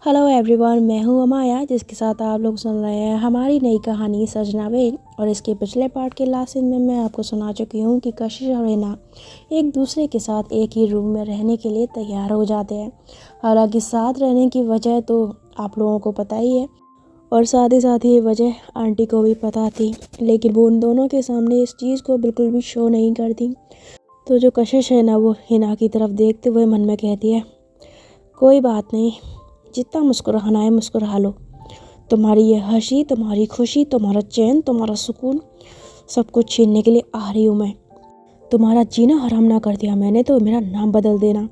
Hello everyone, मैं हूँ अमाया जिसके साथ आप लोग सुन रहे हैं हमारी नई कहानी सजना बेग। और इसके पिछले पार्ट के लास्ट सीन में मैं आपको सुना चुकी हूँ कि कशिश और हिना एक दूसरे के साथ एक ही रूम में रहने के लिए तैयार हो जाते हैं। हालांकि साथ रहने की वजह तो आप लोगों को पता ही है और साथ ही ये वजह आंटी को भी पता थी, लेकिन वो उन दोनों के सामने इस चीज़ को बिल्कुल भी शो नहीं करती। तो जो कशिश है ना, वो हिना की तरफ देखते हुए मन में कहती है, कोई बात नहीं, जितना मुस्कुराना है मुस्कुरा लो। तुम्हारी ये हंसी, तुम्हारी खुशी, तुम्हारा चैन, तुम्हारा सुकून, सब कुछ छीनने के लिए आ रही हूँ मैं। तुम्हारा जीना हराम ना कर दिया मैंने तो मेरा नाम बदल देना।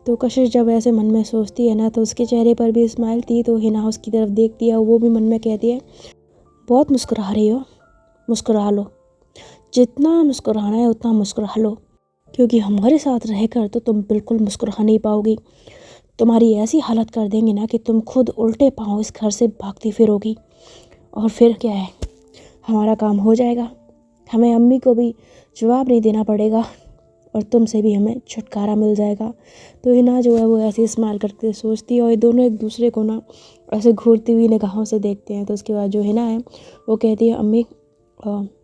तो कशिश जब ऐसे मन में सोचती है ना, तो उसके चेहरे पर भी स्माइल थी। तो हिना उसकी तरफ देखती है, वो भी मन में कहती है, बहुत मुस्कुरा रही हो, मुस्कुरा लो, जितना मुस्कुराना है उतना मुस्कुरा लो, क्योंकि हमारे साथ रहकर तो तुम बिल्कुल मुस्कुरा नहीं पाओगी। तुम्हारी ऐसी हालत कर देंगे ना कि तुम खुद उल्टे पाँव इस घर से भागती फिरोगी। और फिर क्या है, हमारा काम हो जाएगा, हमें अम्मी को भी जवाब नहीं देना पड़ेगा और तुमसे भी हमें छुटकारा मिल जाएगा। तो हिना जो है वो ऐसे स्माइल करके सोचती है और ये दोनों एक दूसरे को ना ऐसे घूरती हुई निगाहों से देखते हैं। तो उसके बाद जो हिना है वो कहती है, अम्मी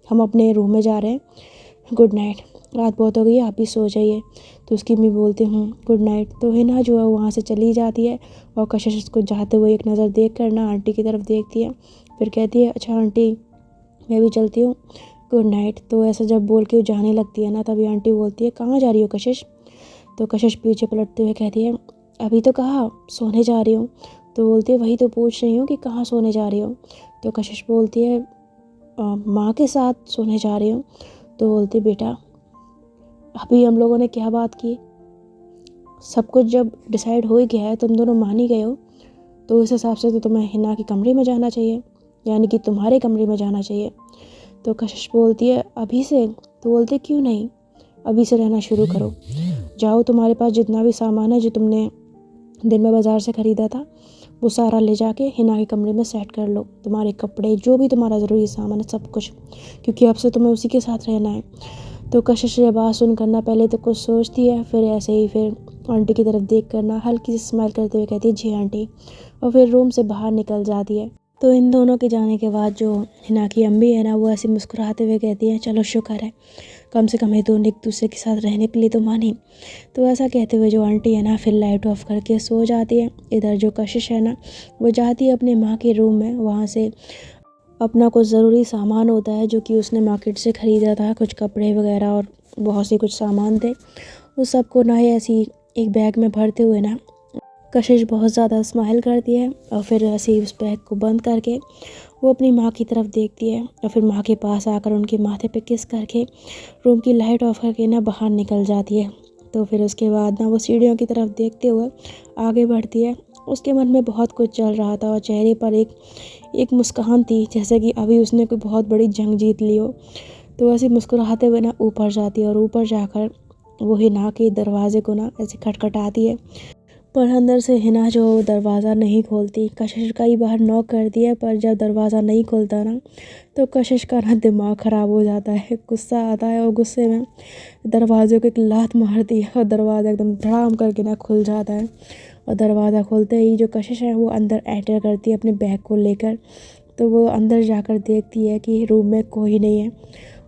हम अपने रूम में जा रहे हैं, गुड नाइट, रात बहुत हो गई है, आप भी सो जाइए। तो उसकी मम्मी बोलती हूँ गुड नाइट। तो हिना जो है वहाँ से चली जाती है और कशिश उसको जाते हुए एक नज़र देख कर ना आंटी की तरफ देखती है, फिर कहती है, अच्छा आंटी मैं भी चलती हूँ, गुड नाइट। तो ऐसा जब बोल के वो जाने लगती है ना, तभी आंटी बोलती है, कहाँ जा रही हो कशिश? तो कशिश पीछे पलटते हुए कहती है, अभी तो कहा सोने जा रही हूँ। तो बोलती है, वही तो पूछ रही हूँ कि कहाँ सोने जा रही हो। तो कशिश बोलती है, माँ के साथ सोने जा रही हूँ। तो बोलती, बेटा अभी हम लोगों ने क्या बात की, सब कुछ जब डिसाइड हो ही गया है, तुम दोनों मान ही गए हो, तो उस हिसाब से तो तुम्हें हिना के कमरे में जाना चाहिए, यानी कि तुम्हारे कमरे में जाना चाहिए। तो कशिश बोलती है, अभी से? तो बोलते, क्यों नहीं, अभी से रहना शुरू करो, जाओ तुम्हारे पास जितना भी सामान है जो तुमने दिन में बाज़ार से ख़रीदा था वो सारा ले जाके हिना के कमरे में सेट कर लो, तुम्हारे कपड़े जो भी तुम्हारा ज़रूरी सामान है सब कुछ, क्योंकि अब से तुम्हें उसी के साथ रहना है। तो कशिश ये बात सुनकर ना पहले तो कुछ सोचती है, फिर ऐसे ही फिर आंटी की तरफ देख कर ना हल्की सी स्माइल करते हुए कहती है, जी आंटी, और फिर रूम से बाहर निकल जाती है। तो इन दोनों के जाने के बाद जो हिना की अम्मी है ना, वो ऐसे मुस्कुराते हुए कहती हैं, चलो शुक्र है, कम से कम ये दोनों एक दूसरे के साथ रहने के लिए तो मानी। तो ऐसा कहते हुए जो आंटी है ना फिर लाइट ऑफ करके सो जाती है। इधर जो कशिश है ना, वो जाती है अपने माँ के रूम में, वहाँ से अपना कुछ ज़रूरी सामान होता है जो कि उसने मार्केट से ख़रीदा था, कुछ कपड़े वगैरह और बहुत से कुछ सामान थे, उस सब को ना ही ऐसी एक बैग में भरते हुए ना कशिश बहुत ज़्यादा स्माइल करती है और फिर ऐसे ही उस बैग को बंद करके वो अपनी माँ की तरफ देखती है और फिर माँ के पास आकर उनके माथे पे किस करके रूम की लाइट ऑफ करके ना बाहर निकल जाती है। तो फिर उसके बाद ना वो सीढ़ियों की तरफ देखते हुए आगे बढ़ती है। उसके मन में बहुत कुछ चल रहा था और चेहरे पर एक मुस्कान थी, जैसे कि अभी उसने कोई बहुत बड़ी जंग जीत ली हो। तो ऐसे मुस्कुराते हुए ना ऊपर जाती है और ऊपर जाकर वो हिना के दरवाजे को ना ऐसे खटखटाती है, पर अंदर से हिना जो दरवाज़ा नहीं खोलती। कशिश का ही बाहर नॉक कर दिया, पर जब दरवाज़ा नहीं खुलता ना, तो कशिश का ना दिमाग ख़राब हो जाता है, गुस्सा आता है और गुस्से में दरवाजे को एक लात मारती है और दरवाज़ा एकदम धड़ाम करके ना खुल जाता है। और दरवाज़ा खुलते ही जो कशिश है वो अंदर एंटर करती है अपने बैग को लेकर। तो वो अंदर जाकर देखती है कि रूम में कोई नहीं है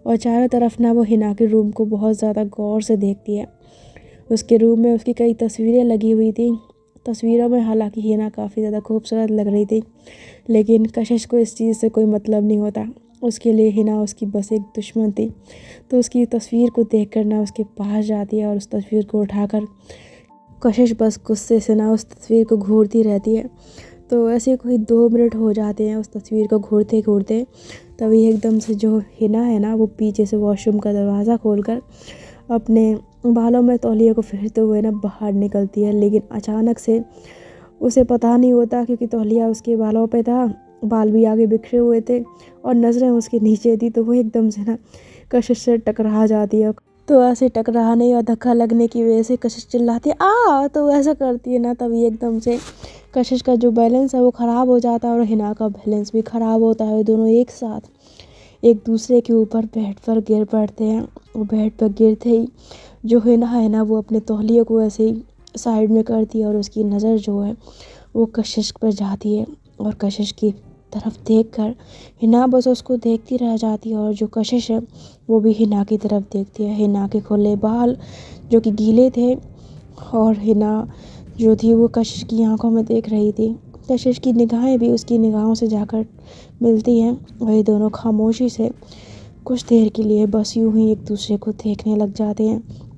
और चारों तरफ ना वो हिना के रूम को बहुत ज़्यादा गौर से देखती है। उसके रूम में उसकी कई तस्वीरें लगी हुई थी। तस्वीरों में हालांकि हिना काफ़ी ज़्यादा खूबसूरत लग रही थी, लेकिन कशिश को इस चीज़ से कोई मतलब नहीं होता, उसके लिए हिना उसकी बस एक दुश्मन थी। तो उसकी तस्वीर को देखकर ना उसके पास जाती है और उस तस्वीर को उठाकर कशिश बस गुस्से से ना उस तस्वीर को घूरती रहती है। तो ऐसे कोई 2 मिनट हो जाते हैं उस तस्वीर को घूरते घूरते, तभी एकदम से जो हिना है ना वो पीछे से वॉशरूम का दरवाज़ा खोलकर अपने बालों में तौलिए को फेरते हुए ना बाहर निकलती है। लेकिन अचानक से उसे पता नहीं होता, क्योंकि तौलिया उसके बालों पे था, बाल भी आगे बिखरे हुए थे और नज़रें उसके नीचे थी। तो वो एकदम से ना कशिश से टकरा जाती है। तो ऐसे टकराने और धक्का लगने की वजह से कशिश चिल्लाती है, आ, तो ऐसा करती है ना, तभी एकदम से कशिश का जो बैलेंस है वो ख़राब हो जाता है और हिना का बैलेंस भी ख़राब होता है। दोनों एक साथ एक दूसरे के ऊपर बेड पर गिर पड़ते हैं और बेड पर गिरते ही जो हिना है ना वो अपने तौलिए को ऐसे ही साइड में करती है और उसकी नज़र जो है वो कशिश पर जाती है और कशिश की तरफ देखकर हिना बस उसको देखती रह जाती है। और जो कशिश है वो भी हिना की तरफ देखती है। हिना के खुले बाल जो कि गीले थे और हिना जो थी वो कशिश की आंखों में देख रही थी। कशिश की निगाहें भी उसकी निगाहों से जाकर मिलती हैं और ये दोनों खामोशी से कुछ देर के लिए बस यूं ही एक दूसरे को देखने लग जाते हैं।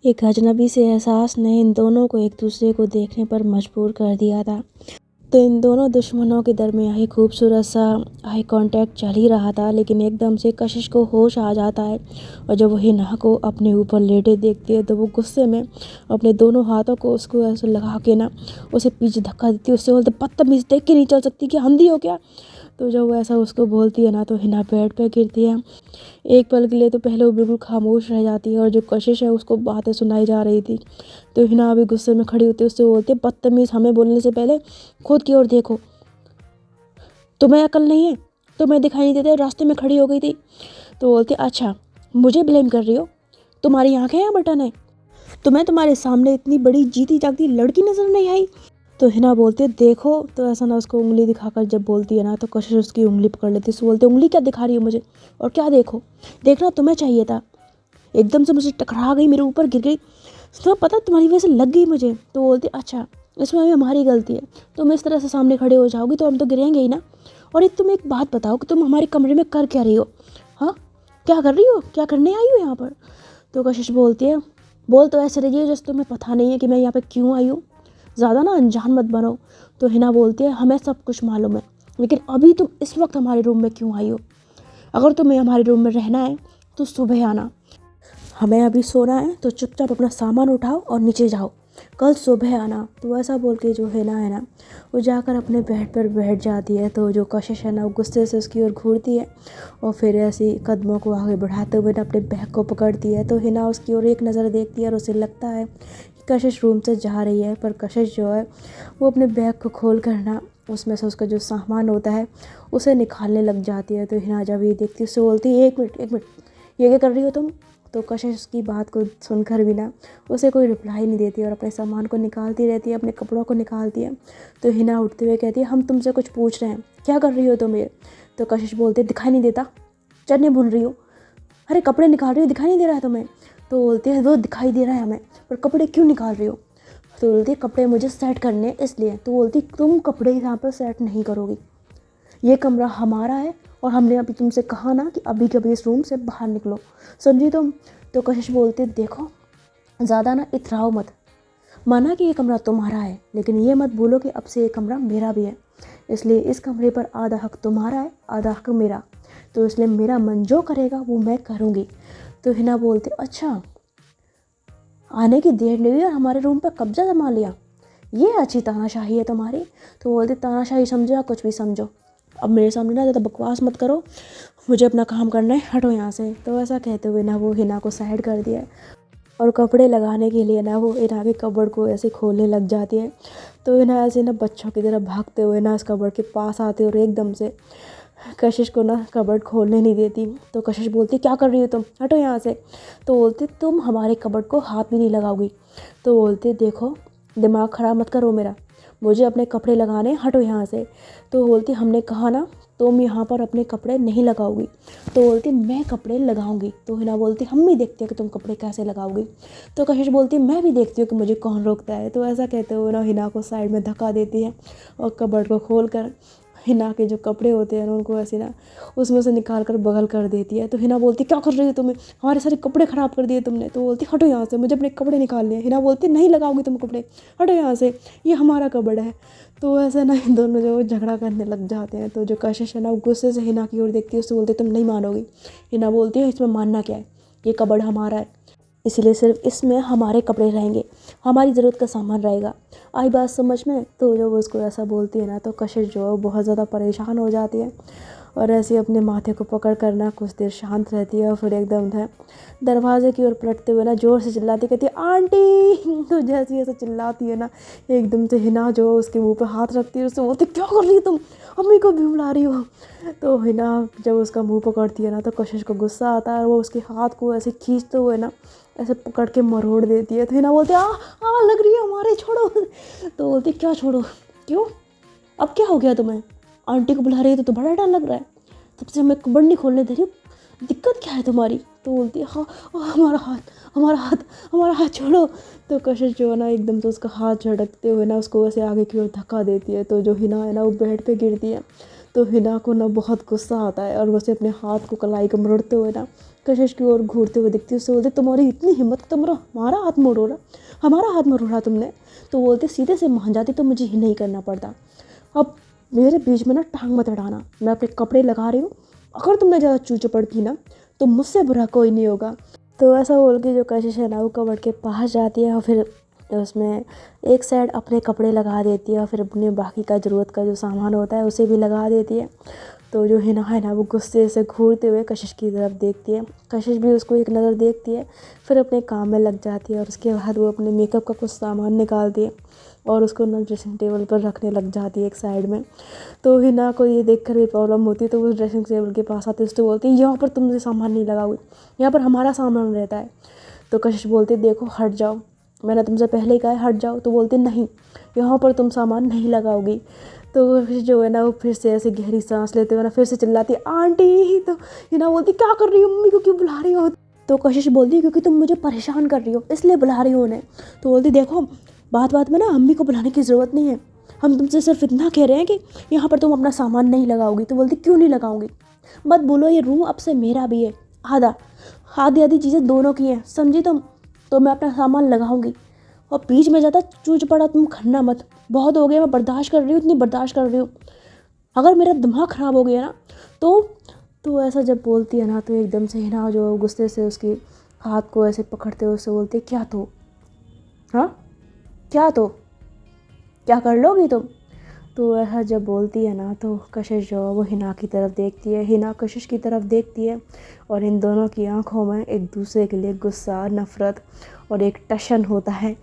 एक अजनबी से एहसास ने इन दोनों को एक दूसरे को देखने पर मजबूर कर दिया था। तो इन दोनों दुश्मनों के दरमियान ही खूबसूरत सा आई कांटेक्ट चल ही रहा था, लेकिन एकदम से कशिश को होश आ जाता है और जब वो हिना को अपने ऊपर लेटे देखती है तो वो गुस्से में अपने दोनों हाथों को उसको ऐसे लगा के ना उसे पीछे धक्का देती है। उससे बोलते बदतमीज, देख के नहीं चल सकती, क्या अंधी हो क्या। तो जब वो ऐसा उसको बोलती है ना तो हिना बेड पे गिरती है। एक पल के लिए तो पहले वो बिल्कुल खामोश रह जाती है और जो कशिश है उसको बातें सुनाई जा रही थी। तो हिना अभी गुस्से में खड़ी होती है, उससे बोलती है बदतमीज, हमें बोलने से पहले खुद की ओर देखो, तुम्हें अकल नहीं है, तुम्हें दिखाई नहीं देते, रास्ते में खड़ी हो गई थी। तो बोलती अच्छा मुझे ब्लेम कर रही हो, तुम्हारी आंखें हैं बटन है, तुम्हें तुम्हारे सामने इतनी बड़ी जीती जागती लड़की नजर नहीं आई। तो हिना बोलती है देखो। तो ऐसा ना उसको उंगली दिखाकर जब बोलती है ना तो कशिश उसकी उंगली पकड़ लेती है। उसको बोलती है उंगली क्या दिखा रही हो मुझे, और क्या देखो, देखना तुम्हें चाहिए था, एकदम से मुझे टकरा गई, मेरे ऊपर गिर गई, तो पता तुम्हारी वजह से लग गई मुझे। तो बोलती अच्छा इसमें भी हमारी गलती है, तुम इस तरह से सामने खड़े हो जाओगी तो हम तो गिरेंगे ही ना। और एक तुम एक बात बताओ कि तुम हमारे कमरे में कर क्या रही हो, हाँ क्या कर रही हो, क्या करने आई हो यहाँ पर। तो कशिश बोलती है बोल तो ऐसे रही है जैसे तुम्हें पता नहीं है कि मैं यहाँ पे क्यों आई हूँ, ज़्यादा ना अनजान मत बनो। तो हिना बोलती है हमें सब कुछ मालूम है, लेकिन अभी तुम इस वक्त हमारे रूम में क्यों आई हो। अगर तुम्हें हमारे रूम में रहना है तो सुबह आना, हमें अभी सोना है तो चुपचाप अपना सामान उठाओ और नीचे जाओ, कल सुबह आना। तो ऐसा बोल के जो हिना है ना वो जाकर अपने बेड पर बैठ जाती है। तो जो कशिश है ना वो गुस्से से उसकी ओर घूरती है और फिर ऐसी कदमों को आगे बढ़ाते हुए ना अपने बैग को पकड़ती है। तो हिना उसकी ओर एक नज़र देखती है और उसे लगता है कि कशिश रूम से जा रही है, पर कशिश जो है वो अपने बैग को खोल कर ना उसमें से उसका जो सामान होता है उसे निकालने लग जाती है। तो हिना जब ये देखती है उससे बोलती है एक मिनट ये क्या कर रही हो तुम। तो कशिश उसकी बात को सुनकर भी ना उसे कोई रिप्लाई नहीं देती और अपने सामान को निकालती रहती है, अपने कपड़ों को निकालती है। तो हिना उठते हुए कहती है हम तुमसे कुछ पूछ रहे हैं, क्या कर रही हो तुम ये। तो कशिश बोलती है दिखाई नहीं देता, चढ़ने भून रही हो, अरे कपड़े निकाल रही हो, दिखाई नहीं दे रहा है तुम्हें। तो बोलती है वो दिखाई दे रहा है हमें, पर कपड़े क्यों निकाल रही हो। तो बोलती है कपड़े मुझे सेट करने इसलिए। तो बोलती तुम कपड़े यहाँ पर सेट नहीं करोगी, ये कमरा हमारा है और हमने अभी तुमसे कहा ना कि अभी कभी इस रूम से बाहर निकलो, समझी तुम। तो कशिश बोलते देखो ज़्यादा ना इतराओ मत, माना कि ये कमरा तुम्हारा है, लेकिन ये मत भूलो कि अब से ये कमरा मेरा भी है, इसलिए इस कमरे पर आधा हक तुम्हारा है आधा हक मेरा, तो इसलिए मेरा मन जो करेगा वो मैं करूँगी। तो हिना बोलते अच्छा आने की देर नहीं और हमारे रूम पर कब्जा जमा लिया, ये अच्छी तानाशाही है तुम्हारी। तो बोलते तानाशाही समझो या कुछ भी समझो, अब मेरे सामने ना ज़्यादा बकवास मत करो, मुझे अपना काम करना है, हटो यहाँ से। तो ऐसा कहते हुए ना वो हिना को साइड कर दिया और कपड़े लगाने के लिए ना वो हिना के कबर्ड को ऐसे खोलने लग जाती है। तो हिना ऐसे ना बच्चों की तरह भागते हुए ना इस कबर्ड के पास आती है और एकदम से कशिश को ना कबर्ड खोलने नहीं देती। तो कशिश बोलती क्या कर रही हो तुम, हटो यहाँ से। तो बोलती तुम हमारे कबर्ड को हाथ भी नहीं लगाओगी। तो बोलती देखो दिमाग ख़राब मत करो मेरा, मुझे अपने कपड़े लगाने, हटो यहाँ से। तो बोलती हमने कहा ना तुम यहाँ पर अपने कपड़े नहीं लगाओगी। तो बोलती मैं कपड़े लगाऊंगी। तो हिना बोलती हम भी देखते हैं कि तुम कपड़े कैसे लगाओगी। तो कशिश बोलती मैं भी देखती हूँ कि मुझे कौन रोकता है। तो ऐसा कहते हुए ना हिना को साइड में धक्का देती है और कबर्ड को खोल कर हिना के जो कपड़े होते हैं उनको ऐसे ना उसमें से निकाल कर बगल कर देती है। तो हिना बोलती क्या कर रही हो तुम्हें, हमारे सारे कपड़े ख़राब कर दिए तुमने। तो बोलती हटो यहाँ से, मुझे अपने कपड़े निकालने हैं। हिना बोलती नहीं लगाओगी तुम कपड़े, हटो यहाँ से, ये हमारा कपड़ा है। तो ऐसे ना इन दोनों जो झगड़ा करने लग जाते हैं। तो जो कशिश है ना वो गुस्से से हिना की ओर देखती है, उससे बोलती तुम नहीं मानोगी। हिना बोलती है इसमें मानना क्या है, ये कपड़ा हमारा है, इसलिए सिर्फ इसमें हमारे कपड़े रहेंगे, हमारी ज़रूरत का सामान रहेगा, आई बात समझ में। तो जब उसको ऐसा बोलती है ना तो कशिश जो है बहुत ज़्यादा परेशान हो जाती है और ऐसे अपने माथे को पकड़ कर ना कुछ देर शांत रहती है और फिर एकदम है दरवाजे की ओर पलटते हुए ना ज़ोर से चिल्लाती कहती है आंटी। तो जैसे ही ऐसे चिल्लाती है ना एकदम से हिना जो उसके मुंह पे हाथ रखती है, उससे बोलती क्या कर रही हो तुम, अम्मी को भी बुला रही हो। तो हिना जब उसका मुंह पकड़ती है ना तो कशिश को गुस्सा आता है और वो उसके हाथ को ऐसे खींचते हुए ना ऐसे पकड़ के मरोड़ देती है। तो हिना बोलती आ लग रही है हमारे, छोड़ो। तो बोलती क्या छोड़ो, क्यों, अब क्या हो गया तुम्हें? आंटी को बुला रही है तो बड़ा डर लग रहा है, तब से मैं कबर्ड नहीं खोलने दे रही हूँ, दिक्कत क्या है तुम्हारी? तो बोलती है हाँ, हमारा हाथ, हमारा हाथ, हमारा हाथ छोड़ो। तो कशिश जो है ना एकदम से उसका हाथ झटकते हुए ना उसको वैसे आगे की ओर धक्का देती है। तो जो हिना है ना वो बेड पे गिरती है। तो हिना को ना बहुत गुस्सा आता है और वैसे अपने हाथ को कलाई को मरोड़ते हुए ना कशिश की ओर घूरते हुए दिखती है। उससे बोलते तुम्हारी इतनी हिम्मत, तुम्हारा हमारा हाथ मरोड़ा, हमारा हाथ मरोड़ा तुमने? तो बोलते सीधे से मान जाती तो मुझे ही नहीं करना पड़ता। अब मेरे बीच में ना टांग मत अड़ाना, मैं अपने कपड़े लगा रही हूँ, अगर तुमने ज़्यादा चूचू पड़ती ना तो मुझसे बुरा कोई नहीं होगा। तो ऐसा बोल के जो कशिश है ना वो कबर्ड के पास जाती है और फिर उसमें एक साइड अपने कपड़े लगा देती है और फिर अपने बाकी का ज़रूरत का जो सामान होता है उसे भी लगा देती है। तो जो हिना है ना वो गुस्से से घूरते हुए कशिश की तरफ देखती है। कशिश भी उसको एक नज़र देखती है, फिर अपने काम में लग जाती है और उसके बाद वो अपने मेकअप का कुछ सामान निकालती है और उसको ना ड्रेसिंग टेबल पर रखने लग जाती है एक साइड में। तो हिना को ये देखकर भी प्रॉब्लम होती है, तो वो ड्रेसिंग टेबल के पास आती है, उससे बोलती है यहाँ पर तुमसे सामान नहीं लगाओगी, यहाँ पर हमारा सामान रहता है। तो कशिश बोलती है देखो हट जाओ, मैंने तुमसे पहले ही कहा है हट जाओ। तो बोलती नहीं, यहाँ पर तुम सामान नहीं लगाओगी। तो फिर जो है ना वो फिर से ऐसे गहरी सांस लेते हुए ना फिर से चिल्लाती आंटी। तो हिना बोलती क्या कर रही हो, मम्मी को क्यों बुला रही हो? तो कशिश बोलती है क्योंकि तुम मुझे परेशान कर रही हो इसलिए बुला रही हो उन्हें। तो बोलती देखो बात बात में ना अम्मी को बुलाने की ज़रूरत नहीं है, हम तुमसे सिर्फ इतना कह रहे हैं कि यहाँ पर तुम अपना सामान नहीं लगाओगी। तो बोलती क्यों नहीं लगाऊंगी, मत बोलो, ये रूम अब से मेरा भी है, आधा आधी आधी चीज़ें दोनों की हैं, समझी तुम? तो मैं अपना सामान लगाऊंगी और बीच में ज़्यादा चूज पड़ा तुम खन्ना मत, बहुत हो गया, मैं बर्दाश्त कर रही हूँ, इतनी बर्दाश्त कर रही हूँ, अगर मेरा दिमाग ख़राब हो गया ना तो ऐसा जब बोलती है ना तो एकदम से ही ना जो गुस्से से उसकी हाथ को ऐसे पकड़ते हुए उससे बोलती क्या तो, हाँ क्या तो, क्या कर लोगी तुम? तो ऐसा जब बोलती है ना तो कशिश जो है वो हिना की तरफ देखती है, हिना कशिश की तरफ देखती है और इन दोनों की आंखों में एक दूसरे के लिए गुस्सा, नफ़रत और एक टशन होता है।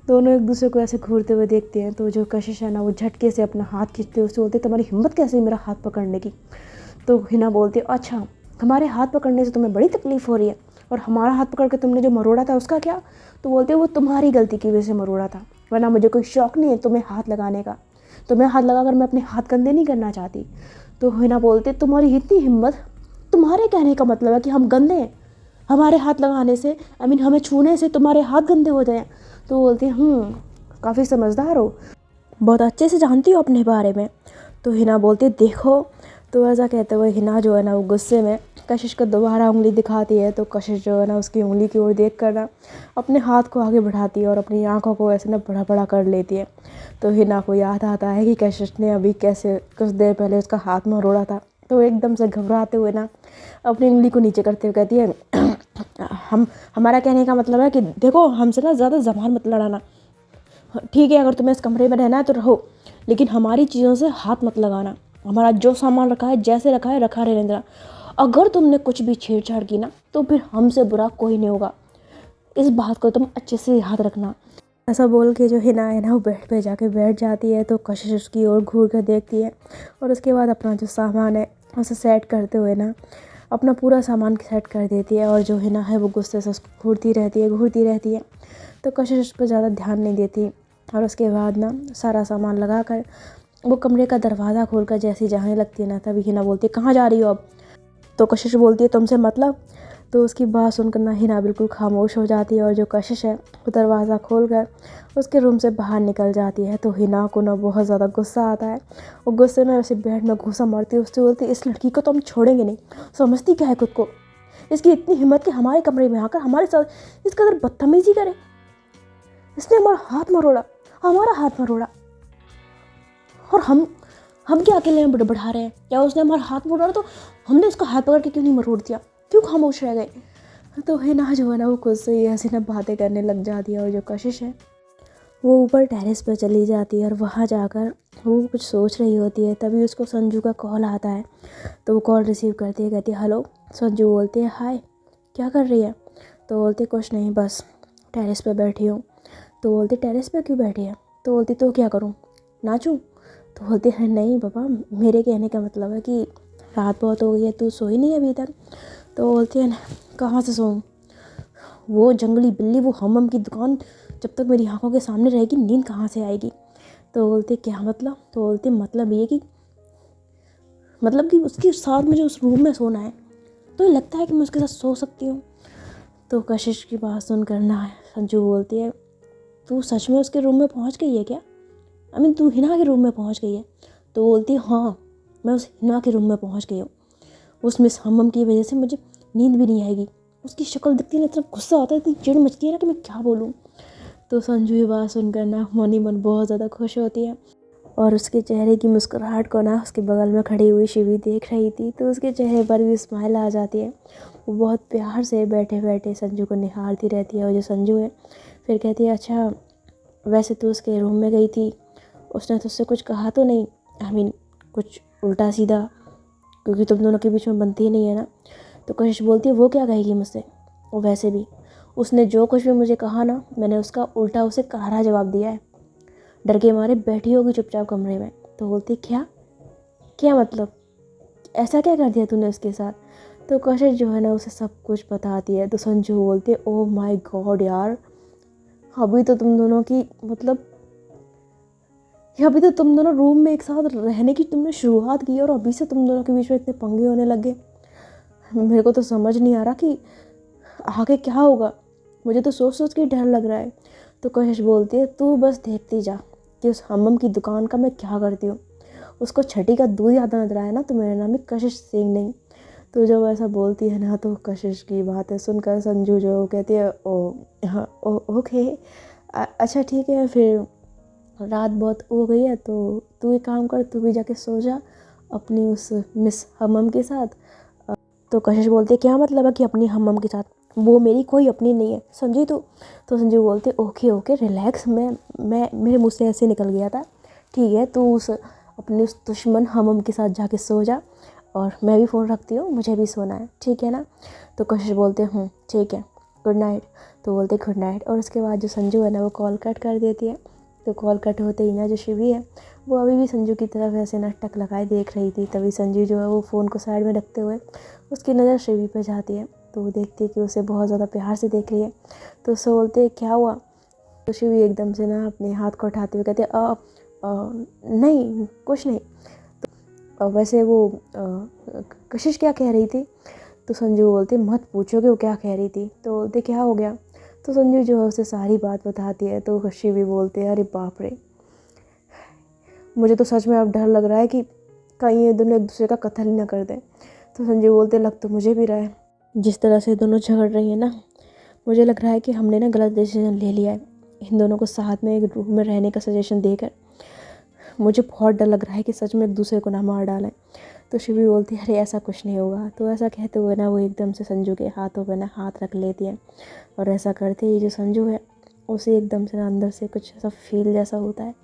दोनों एक दूसरे को ऐसे घूरते हुए देखते हैं। तो जो कशिश है ना वो झटके से अपना हाथ खींचते हुए उससे बोलते तुम्हारी हिम्मत कैसे मेरा हाथ पकड़ने की? तो हिना बोलती है अच्छा हमारे हाथ पकड़ने से तुम्हें बड़ी तकलीफ़ हो रही है और हमारा हाथ पकड़ के तुमने जो मरोड़ा था उसका क्या? तो बोलते हैं वो तुम्हारी गलती की वजह से मरोड़ा था, वरना मुझे कोई शौक़ नहीं है तुम्हें हाथ लगाने का, तुम्हें हाथ लगाकर मैं अपने हाथ गंदे नहीं करना चाहती। तो हिना बोलते तुम्हारी इतनी हिम्मत, तुम्हारे कहने का मतलब है कि हम गंदे हैं, हमारे हाथ लगाने से हमें छूने से तुम्हारे हाथ गंदे हो जाएं? तो बोलती काफ़ी समझदार हो, बहुत अच्छे से जानती हो अपने बारे में। तो हिना बोलती देखो। तो ऐसा कहते हुए हिना जो है ना वो गुस्से में कशिश को दोबारा उंगली दिखाती है। तो कशिश जो है ना उसकी उंगली की ओर देख कर ना अपने हाथ को आगे बढ़ाती है और अपनी आंखों को ऐसे ना बड़ा बड़ा कर लेती है। तो हिना को याद आता है कि कशिश ने अभी कैसे कुछ देर पहले उसका हाथ मरोड़ा था। तो एकदम से घबराते हुए ना अपनी उंगली को नीचे करते हुए कहती है हमारा कहने का मतलब है कि देखो हमसे ना ज़्यादा ज़बान मत लड़ाना, ठीक है? अगर तुम्हें इस कमरे में रहना है तो रहो, लेकिन हमारी चीज़ों से हाथ मत लगाना, हमारा जो सामान रखा है जैसे रखा है रखा रहने देना, अगर तुमने कुछ भी छेड़छाड़ की ना तो फिर हमसे बुरा कोई नहीं होगा, इस बात को तुम अच्छे से याद रखना। ऐसा बोल के जो हिना है ना वो बेड पे जाके बैठ जाती है। तो कशिश उसकी ओर घूर कर देखती है और उसके बाद अपना जो सामान है उसे सेट करते हुए ना अपना पूरा सामान सेट कर देती है। और जो हिना है वो गुस्से से उसको घूरती रहती है। तो कशिश उस पर ज़्यादा ध्यान नहीं देती और उसके बाद ना सारा सामान लगा कर वो कमरे का दरवाज़ा खोल कर जैसी जाने लगती है ना तभी हिना बोलती है कहाँ जा रही हो अब? तो कशिश बोलती है तुमसे मतलब। तो उसकी बात सुनकर ना हिना बिल्कुल खामोश हो जाती है और जो कशिश है वो दरवाज़ा खोल कर उसके रूम से बाहर निकल जाती है। तो हिना को ना बहुत ज़्यादा गुस्सा आता है, वो गुस्से में उसे बेड में घूसा मारती है, उससे बोलती है इस लड़की को तो हम छोड़ेंगे नहीं, समझती क्या है खुद को, इसकी इतनी हिम्मत कि हमारे कमरे में आकर हमारे साथ इस कदर बदतमीजी करे, इसने हमारा हाथ मरोड़ा और हम क्या अकेले में बढ़ा रहे हैं? क्या उसने हमारा हाथ मरोड़ा तो हमने उसका हाथ पकड़ के क्यों नहीं मरोड़ दिया, क्यों खामोश रह गए? तो हिना जो है ना वो खुद से ही ऐसी ना बातें करने लग जाती है और जो कशिश है वो ऊपर टेरेस पर चली जाती है और वहाँ जाकर वो कुछ सोच रही होती है। तभी उसको संजू का कॉल आता है। तो वो कॉल रिसीव करती है, कहती है हेलो। संजू बोलती है हाय, क्या कर रही है? तो बोलती कुछ नहीं, बस टेरेस पर बैठी हूँ। तो बोलती टेरेस पर क्यों बैठी है? तो बोलती तो क्या करूँ, नाचूँ? तो बोलती है नहीं बाबा, मेरे कहने का मतलब है कि रात बहुत हो गई है, तू सोई नहीं अभी तक? तो बोलती है कहाँ से सोऊं, वो जंगली बिल्ली, वो हम की दुकान जब तक मेरी आंखों के सामने रहेगी नींद कहाँ से आएगी? तो बोलती क्या मतलब? तो बोलती मतलब ये कि उसके साथ मुझे उस रूम में सोना है, तो लगता है कि मैं उसके साथ सो सकती हूँ। तो कशिश की बात सुनकर ना संजू बोलती है तू सच में उसके रूम में पहुँच गई है क्या? तू हिना के रूम में पहुँच गई है? तो बोलती है हाँ, मैं उस हिना के रूम में पहुँच गई हूँ। उस मिस हमम की वजह से मुझे नींद भी नहीं आएगी। उसकी शक्ल दिखती है ना, इतना गुस्सा आता है, इतनी चिढ़ मचती है ना कि मैं क्या बोलूँ। तो संजू ये बात सुनकर ना मन ही मन बहुत ज़्यादा खुश होती है, और उसके चेहरे की मुस्कुराहट को ना उसके बगल में खड़ी हुई शिवी देख रही थी, तो उसके चेहरे पर भी स्माइल आ जाती है। वो बहुत प्यार से बैठे बैठे संजू को निहारती रहती है, और जो संजू है फिर कहती है अच्छा वैसे तू उसके रूम में गई थी, उसने तुझसे कुछ कहा तो नहीं? कुछ उल्टा सीधा, क्योंकि तुम दोनों के बीच में बनती ही नहीं है ना। तो कशिश बोलती है वो क्या कहेगी मुझसे, और वैसे भी उसने जो कुछ भी मुझे कहा ना, मैंने उसका उल्टा उसे करारा जवाब दिया है। डर के मारे बैठी होगी चुपचाप कमरे में। तो बोलती क्या क्या मतलब, ऐसा क्या कर दिया तूने उसके साथ? तो कशिश जो है ना उसे सब कुछ बताती है। तो संजू बोलती है ओह माय गॉड यार, अभी तो तुम दोनों की अभी तो तुम दोनों रूम में एक साथ रहने की तुमने शुरुआत की, और अभी से तुम दोनों के बीच में इतने पंगे होने लगे। मेरे को तो समझ नहीं आ रहा कि आगे क्या होगा, मुझे तो सोच सोच के डर लग रहा है। तो कशिश बोलती है तू बस देखती जा कि उस हम्मम की दुकान का मैं क्या करती हूँ। उसको छठी का दूध याद नजर आया ना तो मेरा नाम है कशिश सिंह नहीं। तो जब ऐसा बोलती है ना तो कशिश की बातें सुनकर संजू जो कहती है ओ हाँ ओके, अच्छा ठीक है, फिर रात बहुत हो गई है तो तू एक काम कर, तू भी जाके सो जा अपनी उस मिस हम्मम के साथ। तो कशिश बोलती है क्या मतलब है कि अपनी हम्मम के साथ? वो मेरी कोई अपनी नहीं है, समझी तू? तो संजू बोलते ओके ओके रिलैक्स, मैं मेरे मुँह से ऐसे निकल गया था, ठीक है तू अपनी उस दुश्मन हम्मम के साथ जाके सो जा, और मैं भी फ़ोन रखती हूँ, मुझे भी सोना है, ठीक है ना? तो कशिश बोलते ठीक है, गुड नाइट। तो बोलते गुड नाइट, और उसके बाद जो संजू है ना वो कॉल कट कर देती है। तो कॉल कट होते ही ना जो शिवी है वो अभी भी संजू की तरफ ऐसे ना टक लगाए देख रही थी। तभी संजू जो है वो फ़ोन को साइड में रखते हुए उसकी नज़र शिवी पे जाती है, तो वो देखती है कि उसे बहुत ज़्यादा प्यार से देख रही है। तो उससे बोलते हैं क्या हुआ? तो शिवी एकदम से ना अपने हाथ को उठाते हुए कहते नहीं कुछ नहीं। तो वैसे वो कशिश क्या कह रही थी? तो संजू बोलते मत पूछो कि वो क्या कह रही थी। तो बोलते क्या हो गया? तो संजू जो है उसे सारी बात बताती है। तो शिवी बोलते हैं अरे बाप रे, मुझे तो सच में अब डर लग रहा है कि कहीं ये दोनों एक दूसरे का कत्ल ही ना कर दें। तो संजय बोलते लग तो मुझे भी रहा है, जिस तरह से दोनों झगड़ रही है ना, मुझे लग रहा है कि हमने ना गलत डिसीजन ले लिया है इन दोनों को साथ में एक रूम में रहने का सजेशन देकर। मुझे बहुत डर लग रहा है कि सच में एक दूसरे को ना मार डालें। तो शिवी बोलती है अरे ऐसा कुछ नहीं होगा। तो ऐसा कहते हुए ना वो एकदम से संजू के हाथों पर ना हाथ रख लेती है, और ऐसा करते ही जो संजू है उसे एकदम से ना अंदर से कुछ ऐसा फील जैसा होता है,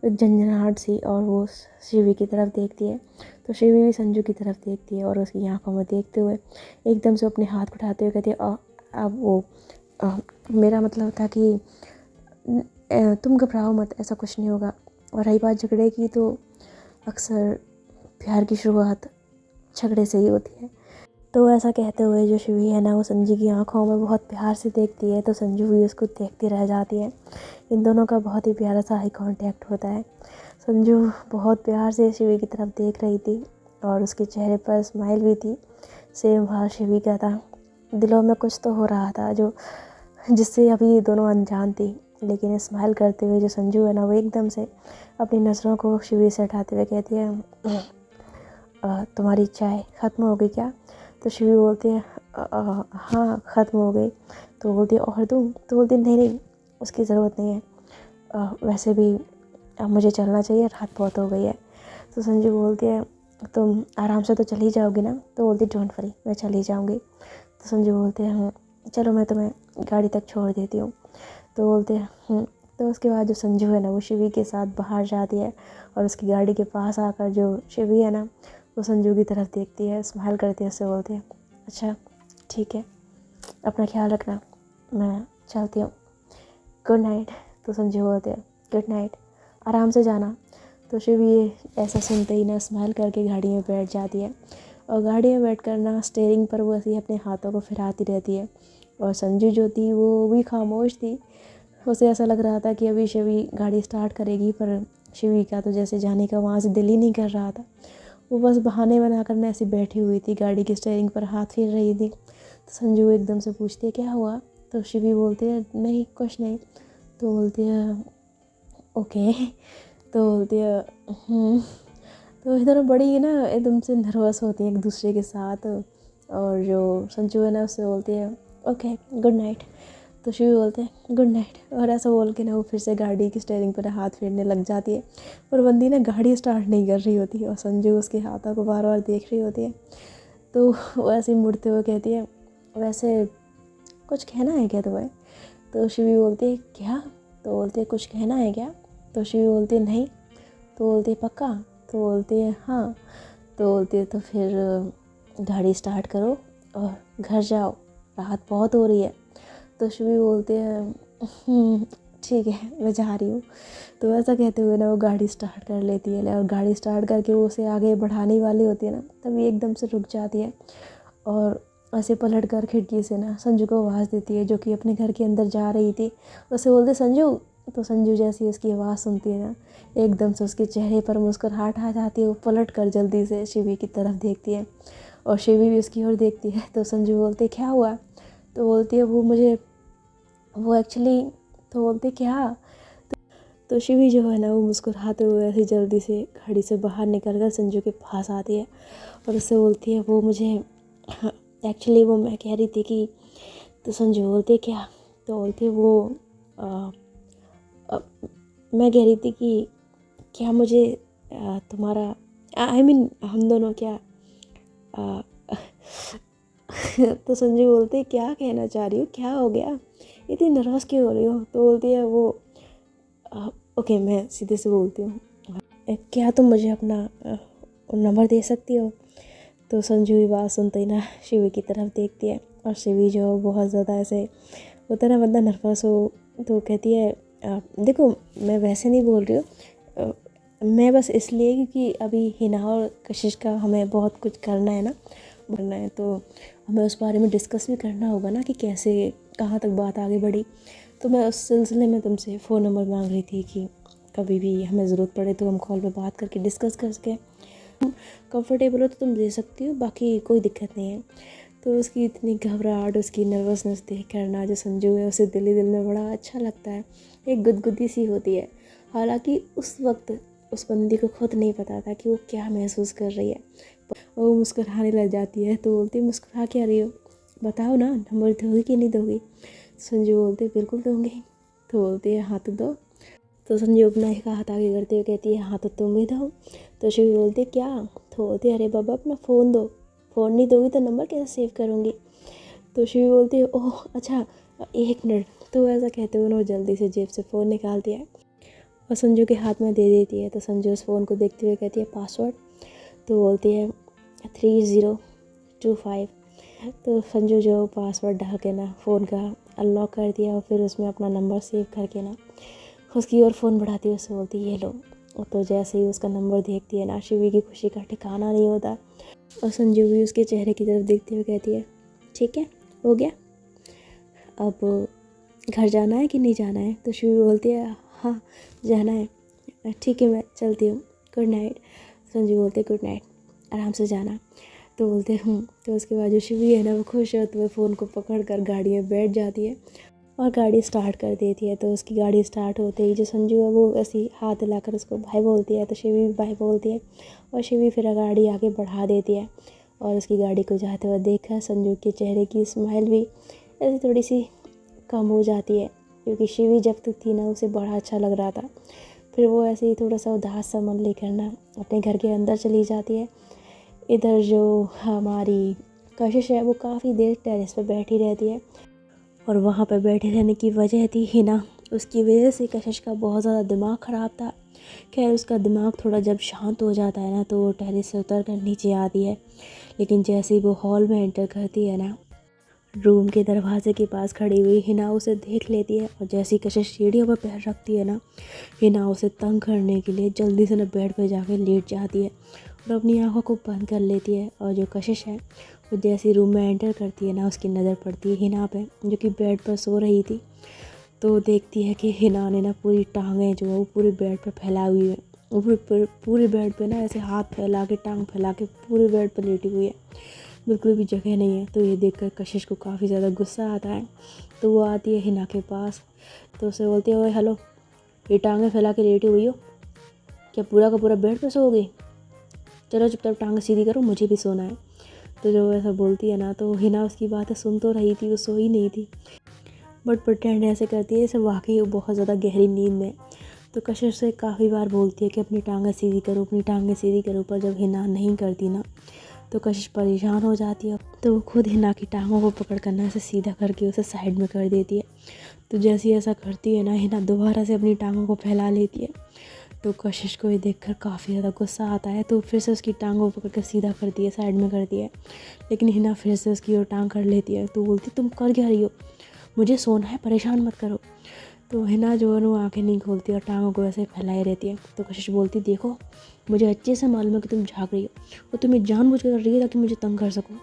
एक झंझनाहट सी, और वो शिवी की तरफ देखती है। तो शिवी भी संजू की तरफ देखती है, और उसकी आंखों में देखते हुए एकदम से अपने हाथ उठाते हुए कहती है अब वो मेरा मतलब था कि तुम घबराओ मत, ऐसा कुछ नहीं होगा। और रही बात झगड़े की, तो अक्सर प्यार की शुरुआत झगड़े से ही होती है। तो ऐसा कहते हुए जो शिवी है ना वो संजू की आंखों में बहुत प्यार से देखती है। तो संजू भी उसको देखती रह जाती है। इन दोनों का बहुत ही प्यारा सा आई कांटेक्ट होता है। संजू बहुत प्यार से शिवी की तरफ देख रही थी, और उसके चेहरे पर स्माइल भी थी, सेम हाल शिवी का था। दिलों में कुछ तो हो रहा था जो जिससे अभी दोनों अनजान थी, लेकिन स्माइल करते हुए जो संजू है ना वो एकदम से अपनी नज़रों को शिवी से हटाते हुए कहती है तुम्हारी चाय ख़त्म हो गई क्या? तो शिवी बोलती है हाँ ख़त्म हो गई। तो बोलती है और दूँ? तो बोलती नहीं नहीं उसकी ज़रूरत नहीं है, वैसे भी अब मुझे चलना चाहिए, रात बहुत हो गई है। तो संजू बोलती है तुम आराम से तो चली जाओगी ना? तो बोलती डोंट वरी, मैं चली जाऊँगी। तो संजू बोलते हैं चलो मैं तुम्हें गाड़ी तक छोड़ देती हूँ। तो बोलते हैं तो उसके बाद जो संजू है ना वो शिवी के साथ बाहर जाती है, और उसकी गाड़ी के पास आकर जो शिवी है ना वो संजू की तरफ देखती है, स्माइल करती है, उससे बोलती है अच्छा ठीक है, अपना ख्याल रखना, मैं चलती हूँ, गुड नाइट। तो संजू बोलते हैं गुड नाइट, आराम से जाना। तो शिवी ऐसा सुनते ही ना स्माइल करके गाड़ी में बैठ जाती है, और गाड़ी में बैठ कर ना स्टीयरिंग पर वो ऐसे ही अपने हाथों को फिराती रहती है। और संजू जो थी वो भी खामोश थी, उसे ऐसा लग रहा था कि अभी शिवी गाड़ी स्टार्ट करेगी, पर शिवी का तो जैसे जाने का वहाँ से दिल ही नहीं कर रहा था। वो बस बहाने बना कर ऐसी बैठी हुई थी, गाड़ी की स्टीयरिंग पर हाथ फेर रही थी। तो संजू एकदम से पूछती है क्या हुआ? तो शिवी बोलती है नहीं कुछ नहीं। तो बोलती है ओके। तो बोलती है तो इधर बड़ी ना एकदम से नर्वस होती है एक दूसरे के साथ। और जो संजू है ना उससे बोलती है ओके गुड नाइट। तो शिवी बोलते हैं गुड नाइट, और ऐसा बोल के ना वो फिर से गाड़ी की स्टीयरिंग पर हाथ फेरने लग जाती है। और बंदी ना गाड़ी स्टार्ट नहीं कर रही होती और संजू उसके हाथों को बार बार देख रही होती है। तो वो ऐसे ही मुड़ते हुए कहती है वैसे कुछ कहना है क्या तुम्हें? तो शिवी बोलती है क्या? तो बोलती है कुछ कहना है क्या? तो शिवी बोलती है नहीं। तो बोलती है पक्का? तो बोलती है हाँ। तो बोलती है तो फिर गाड़ी स्टार्ट करो और घर जाओ, रात बहुत हो रही है। तो शिवी बोलती है ठीक है मैं जा रही हूँ। तो ऐसा कहते हुए ना वो गाड़ी स्टार्ट कर लेती है, और गाड़ी स्टार्ट करके वो उसे आगे बढ़ाने वाली होती है ना, तभी एकदम से रुक जाती है और ऐसे पलट कर खिड़की से ना संजू को आवाज़ देती है, जो कि अपने घर के अंदर जा रही थी। उसे बोलते संजू। तो संजू जैसी उसकी आवाज़ सुनती है ना, एकदम से उसके चेहरे पर मुस्कुराहट आ जाती है। वो पलट कर जल्दी से शिवी की तरफ देखती है और शिवी भी उसकी ओर देखती है। तो संजू बोलते क्या हुआ? तो बोलती है वो एक्चुअली। तो बोलते क्या? तो शिवी जो है ना वो मुस्कुराते हुए ऐसे जल्दी से गाड़ी से बाहर निकल कर संजू के पास आती है और उससे बोलती है वो मुझे एक्चुअली वो मैं कह रही थी कि। तो संजू बोलती है क्या? तो बोलती है वो आ, आ, मैं कह रही थी कि क्या मुझे तुम्हारा आई मीन हम दोनों क्या आ, तो संजू बोलते है क्या कहना चाह रही हो, क्या हो गया, इतनी नर्वस क्यों हो रही हो? तो बोलती है वो ओके मैं सीधे से बोलती हूँ क्या तुम मुझे अपना नंबर दे सकती हो? तो संजू की बात सुनते ही ना शिवी की तरफ देखती है और शिवी जो बहुत ज़्यादा ऐसे होता है ना बंदा नर्वस हो, तो कहती है देखो मैं वैसे नहीं बोल रही हूँ, मैं बस इसलिए क्योंकि अभी हिना और कशिश का हमें बहुत कुछ करना है ना, तो हमें उस बारे में डिस्कस भी करना होगा ना कि कैसे कहाँ तक बात आगे बढ़ी। तो मैं उस सिलसिले में तुमसे फ़ोन नंबर मांग रही थी कि कभी भी हमें ज़रूरत पड़े तो हम कॉल पे बात करके डिस्कस कर सकें। कंफर्टेबल हो तो तुम दे सकती हो, बाकी कोई दिक्कत नहीं है। तो उसकी इतनी घबराहट, उसकी नर्वसनेस देख कर ना जो संजू है उसे दिल ही दिल में बड़ा अच्छा लगता है, एक गुदगुदी सी होती है। हालांकि उस वक्त उस बंदी को खुद नहीं पता था कि वो क्या महसूस कर रही है। वो मुस्कुराने लग जाती है। तो बोलती मुस्कुरा क्या रही हो, बताओ ना नंबर दोगी कि नहीं दोगी? संजू बोलते बिल्कुल दूँगी। तो बोलती है हाथ दो। तो संजू अपना एक हाथ आगे करते हुए कहती है हाँ तो तुम भी दो। तो शिवी बोलती क्या? तो बोलती अरे बाबा अपना फ़ोन दो, फ़ोन नहीं दोगी तो नंबर कैसे सेव करूँगी? तो शिवी बोलती है ओह अच्छा 1 मिनट। तो ऐसा कहते हुए वो जल्दी से जेब से फ़ोन निकालती है और संजू के हाथ में दे देती है। तो संजू उस फ़ोन को देखते हुए कहती है पासवर्ड। तो बोलती है 3025। तो संजू जो पासवर्ड डाल के ना फ़ोन का अनलॉक कर दिया और फिर उसमें अपना नंबर सेव करके ना उसकी ओर फ़ोन बढ़ाती है, उससे बोलती है ये लो। तो जैसे ही उसका नंबर देखती है ना शिवी की खुशी का ठिकाना नहीं होता और संजू भी उसके चेहरे की तरफ देखते हुए कहती है ठीक है हो गया, अब घर जाना है कि नहीं जाना है? तो शिवी बोलती है हाँ जाना है, ठीक है मैं चलती हूँ, गुड नाइट। संजू बोलते गुड नाइट, आराम से जाना। तो बोलते तो उसके बाद जो शिवी है ना वो खुश होते हुए फ़ोन को पकड़ कर गाड़ी में बैठ जाती है और गाड़ी स्टार्ट कर देती है। तो उसकी गाड़ी स्टार्ट होते ही जो संजू है वो ऐसी हाथ हिलाकर उसको भाई बोलती है, तो शिवी भी भाई बोलती है और शिवी फिर गाड़ी आगे बढ़ा देती है। और उसकी गाड़ी को जाते हुए देखकर संजू के चेहरे की स्माइल भी ऐसी थोड़ी सी कम हो जाती है, क्योंकि शिवी जब तक थी ना उसे बड़ा अच्छा लग रहा था। फिर वो ऐसे ही थोड़ा सा उदास सा मन लेकर ना अपने घर के अंदर चली जाती है। इधर जो हमारी कशिश है वो काफ़ी देर टेरेस पर बैठी रहती है और वहाँ पर बैठे रहने की वजह थी हिना, उसकी वजह से कशिश का बहुत ज़्यादा दिमाग ख़राब था। खैर उसका दिमाग थोड़ा जब शांत हो जाता है ना तो वो टेरेस से उतर कर नीचे आती है, लेकिन जैसे ही वो हॉल में एंटर करती है ना रूम के दरवाजे के पास खड़ी हुई हिना उसे देख लेती है और जैसी कशिश सीढ़ियों पर पैर रखती है ना हिना उसे तंग करने के लिए जल्दी से ना बेड पर जाकर लेट जाती है और अपनी आंखों को बंद कर लेती है। और जो कशिश है वो जैसी रूम में एंटर करती है ना उसकी नज़र पड़ती है हिना पे, जो कि बेड पर सो रही थी। तो देखती है कि हिना ने ना पूरी टांगें जो है वो पूरे बेड पे फैलाई हुई है। वो पूरे बेड पे ना ऐसे हाथ फैला के टांग फैला के पूरे बेड पे लेटी हुई है, बिल्कुल भी जगह नहीं है। तो ये देखकर कशिश को काफ़ी ज़्यादा गुस्सा आता है। तो वो आती है हिना के पास, तो उसे बोलती है, ओए हेलो, ये टांगें फैला के लेटी हुई हो, क्या पूरा का पूरा बेड पे सोओगी? चलो चुपचाप टांगें सीधी करो, मुझे भी सोना है। तो जो ऐसा बोलती है ना, तो हिना उसकी बातें सुन तो रही थी, वो सो ही नहीं थी, बट प्रटेंड ऐसे करती है जैसे वाकई वो बहुत ज़्यादा गहरी नींद में। तो कशिश से काफ़ी बार बोलती है कि अपनी टांगें सीधी करो, अपनी टांगें सीधी करो, पर जब हिना नहीं करती ना तो कशिश परेशान हो जाती है। तो वो खुद हिना की टांगों को पकड़ कर ना ऐसे सीधा करके उसे साइड में कर देती है। तो जैसे ही ऐसा करती है ना, हिना दोबारा से अपनी टांगों को फैला लेती है। तो कशिश को ये देखकर काफ़ी ज़्यादा गुस्सा आता है, तो फिर से उसकी टांगों को पकड़ कर सीधा करती है, साइड में करती है। लेकिन हिना फिर से उसकी ओर टांग कर लेती है। तो बोलती, तुम कर क्या रही हो, मुझे सोना है, परेशान मत करो। तो हिना जो है वो आंखें नहीं खोलती और टांगों को ऐसे फैलाए रहती है। तो कशिश बोलती, देखो मुझे अच्छे से मालूम है कि तुम झाँक रही हो और तुम्हें जानबूझ कर रही है ताकि मुझे तंग कर सको।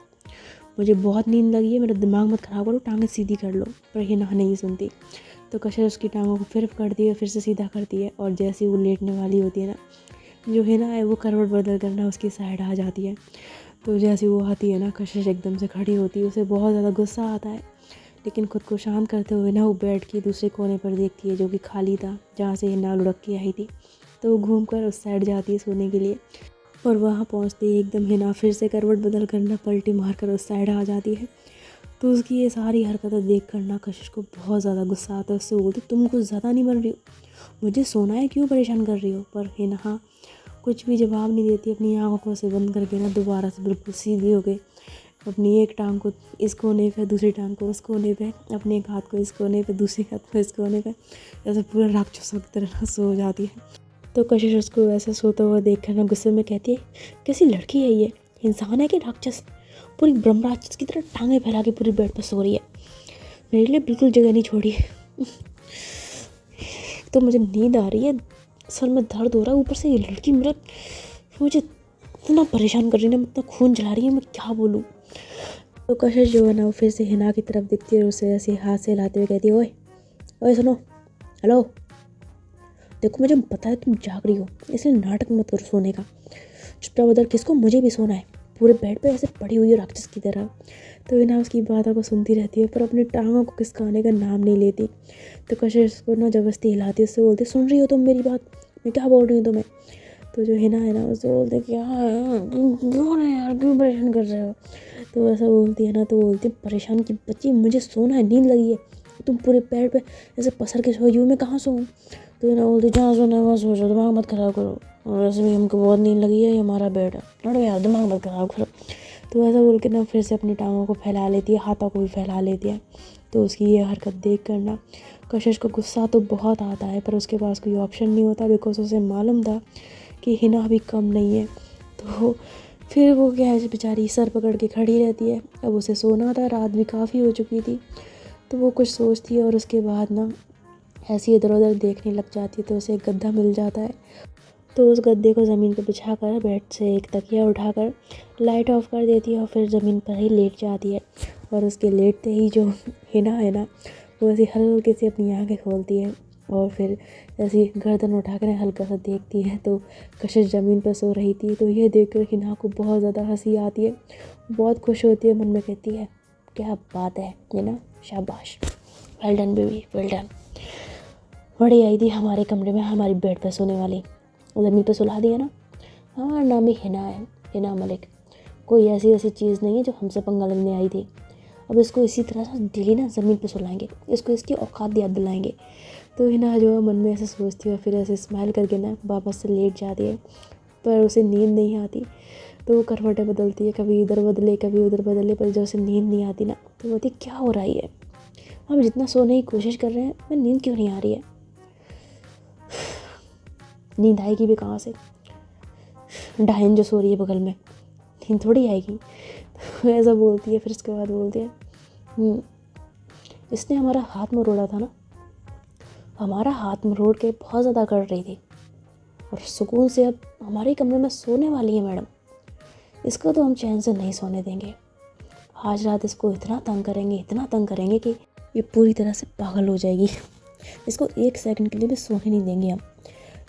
मुझे बहुत नींद लगी है, मेरा दिमाग मत ख़राब करो, टांगें सीधी कर लो। पर हिना नहीं सुनती। तो कशिश उसकी टांगों को फिर करती है, फिर से सीधा करती है, और जैसे ही वो लेटने वाली होती है ना, जो हिना है वो करवट बदल कर ना उसकी साइड आ जाती है। तो जैसे वो आती है ना, कशिश एकदम से खड़ी होती है, उसे बहुत ज़्यादा गुस्सा आता है। लेकिन खुद को शांत करते हुए ना वो बेड के दूसरे कोने पर देखती है जो कि खाली था, जहाँ से हिना लुढ़क के आई थी। तो वो घूम कर उस साइड जाती है सोने के लिए, और वहाँ पहुँचते ही एकदम हिना फिर से करवट बदल कर ना पलटी मार कर उस साइड आ जाती है। तो उसकी ये सारी हरकतें देख कर ना कशिश को बहुत ज़्यादा गुस्सा आता है। उससे बोलती, तुम कुछ ज़्यादा नहीं बन रही हो, मुझे सोना है, क्यों परेशान कर रही हो? पर हिना कुछ भी जवाब नहीं देती, अपनी आँखों से बंद करके ना दोबारा से बिल्कुल सीधी हो गई, अपनी एक टांग को इस कोने पे, दूसरी टांग को उस कोने पे, अपने एक हाथ को इस कोने पे, दूसरे हाथ को इस कोने पे, ऐसे पूरा राक्षसों की तरह सो जाती है। तो कशिश उसको ऐसे सोता हुआ देख कर ना गुस्से में कहती है, कैसी लड़की है ये, इंसान है कि राक्षस? पूरी ब्रह्म राक्षस की तरह टांगें फैला के पूरी बेड पर सो रही है, मेरे लिए बिल्कुल जगह नहीं छोड़ी है। तो मुझे नींद आ रही है, सर में दर्द हो रहा है, ऊपर से ये लड़की मुझे इतना परेशान कर रही है ना, इतना खून जला रही है, मैं क्या बोलूँ। तो कशिश जो है ना वो फिर से हिना की तरफ दिखती है और उसे ऐसे हाथ से हिलाते हुए कहती है, ओए ओए सुनो, हेलो, देखो मुझे पता है तुम जाग रही हो, इसलिए नाटक मत करो सोने का, चुपचाप उधर किसको, मुझे भी सोना है, पूरे बेड पे ऐसे पड़ी हुई है राक्षस की तरह। तो हिना उसकी बातों को सुनती रहती है, पर अपनी टांगों को किसकाने का नाम नहीं लेती। तो कशिश को ना जबरदस्ती हिलाती है, उससे बोलती, सुन रही हो तुम मेरी बात, मैं क्या बोल रही हूँ तुम्हें? तो जो हिना है ना उससे बोलते, क्या क्यों है यार, क्यों परेशान कर रहे हो? तो ऐसा बोलती है ना, तो बोलती, परेशान की बच्ची, मुझे सोना है, नींद लगी है, तुम पूरे पैर पे ऐसे पसर के सोई हो, मैं कहाँ सोऊं? तो ना बोलती, जहाँ सोना है वहाँ सो जाओ, दिमाग मत ख़राब करो, और वैसे भी हमको बहुत नींद लगी है, ये हमारा बेड है, लड़ो यार, दिमाग मत ख़राब करो। तो ऐसा बोल के ना फिर से अपनी टांगों को फैला लेती है, हाथों को भी फैला लेती है। तो उसकी ये हरकत देख कर ना कशिश को गुस्सा तो बहुत आता है, पर उसके पास कोई ऑप्शन नहीं होता, बिकॉज उसे मालूम था कि हिना भी कम नहीं है। तो फिर वो क्या है, बेचारी सर पकड़ के खड़ी रहती है। अब उसे सोना था, रात भी काफ़ी हो चुकी थी। तो वो कुछ सोचती है और उसके बाद ना ऐसी इधर उधर देखने लग जाती है। तो उसे एक गद्दा मिल जाता है, तो उस गद्दे को ज़मीन पर बिछा कर बेड से एक तकिया उठाकर लाइट ऑफ कर देती है और फिर ज़मीन पर ही लेट जाती है। और उसके लेटते ही जो हिना है ना वो ऐसी हल्के से अपनी आँखें खोलती है और फिर ऐसी गर्दन उठा कर हल्का सा देखती है। तो कशिश ज़मीन पर सो रही थी। तो ये देख कर हिना को बहुत ज़्यादा हंसी आती है, बहुत खुश होती है, मन में कहती है, क्या बात है हिना, शाबाश, well done baby, well done, बड़ी आई थी हमारे कमरे में, हमारी बेड पर सोने वाली, ज़मीन पर सुला दिया ना। हमारा नाम ही हिना है, हिना मलिक, कोई ऐसी ऐसी चीज़ नहीं है जो हमसे पंगा लगने आई थी। अब इसको इसी तरह से डेली ना ज़मीन पे सुलाएंगे, इसको इसकी औकात याद दिलाएंगे। तो हिना जो है मन में ऐसे सोचती है, फिर ऐसे स्माइल करके ना वापस से लेट जाती है, पर उसे नींद नहीं आती। तो वो करवटें बदलती है, कभी इधर बदले कभी उधर बदले, पर जब उसे नींद नहीं आती ना तो बोलती, क्या हो रहा है, हम जितना सोने की कोशिश कर रहे हैं मैं नींद क्यों नहीं आ रही है, नींद आएगी भी कहाँ से, डायन जो सो रही है बगल में, नींद थोड़ी आएगी। ऐसा बोलती है। फिर उसके बाद बोलती है, इसने हमारा हाथ मरोड़ा था ना, हमारा हाथ मरोड़ के बहुत ज़्यादा कर रही थी और सुकून से अब हमारे कमरे में सोने वाली है मैडम, इसको तो हम चैन से नहीं सोने देंगे। आज रात इसको इतना तंग करेंगे, इतना तंग करेंगे कि ये पूरी तरह से पागल हो जाएगी। इसको 1 सेकंड के लिए भी सोने नहीं देंगे हम।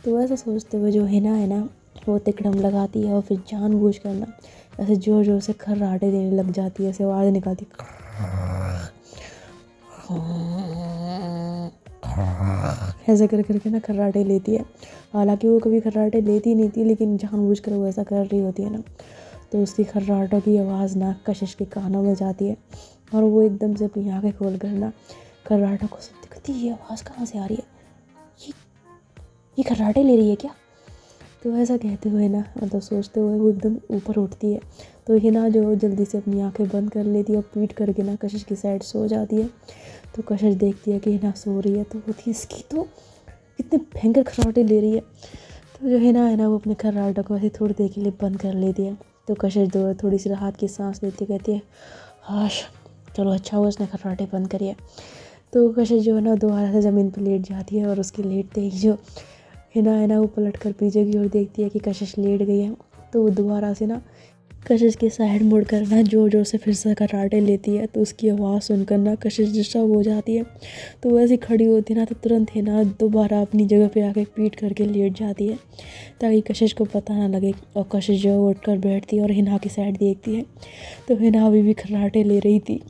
तो ऐसा सोचते हुए जो हिना है ना वो तिकड़म लगाती है और फिर जानबूझ कर ना ऐसे ज़ोर ज़ोर से खर्राटे देने लग जाती है, ऐसे आवाज़ निकालती ऐसे कर करके ना खर्राटे लेती है। हालांकि वो कभी खर्राटे लेती नहीं थी, लेकिन जानबूझ कर वो ऐसा कर रही होती है ना। तो उसकी खर्राटों की आवाज़ ना कशिश के कानों में जाती है और वो एकदम से अपनी आँखें खोल कर ना खर्राटों को सुनती कहती ये आवाज़ कहाँ से आ रही है, ये खर्राटे ले रही है क्या। तो ऐसा कहते हुए ना मतलब सोचते हुए वो एकदम ऊपर उठती है। तो हिना जो जल्दी से अपनी आंखें बंद कर लेती है और पीट करके ना कशिश की साइड सो जाती है। तो कशिश देखती है कि हिना सो रही है, तो होती इसकी तो कितने भयंकर खर्राटे ले रही है। तो जो हिना है ना वो अपने खर्राटों को ऐसे थोड़ी देर के लिए बंद कर लेती है। तो कशिश जो थोड़ी सी राहत की सांस लेती कहती है हाश चलो अच्छा हुआ उसने खर्राटे बंद करिए। तो कशिश जो है ना दोबारा से ज़मीन पर लेट जाती है और उसके लेटते ही जो हिना है ना वो पलट कर पीछे की ओर देखती है कि कशिश लेट गई है। तो वो दोबारा से ना कशिश की साइड मुड़ कर ना जोर जोर से फिर से खर्राटे लेती है। तो उसकी आवाज़ सुनकर ना कशिश डिस्टर्ब हो जाती है। तो वैसे खड़ी होती है ना तो तुरंत हिना दोबारा अपनी जगह पे आके पीट करके लेट जाती है ताकि कशिश को पता ना लगे। और कशिश जो उठ कर बैठती है और हिना की साइड देखती है। तो हिना अभी भी खर्राटे ले रही थी।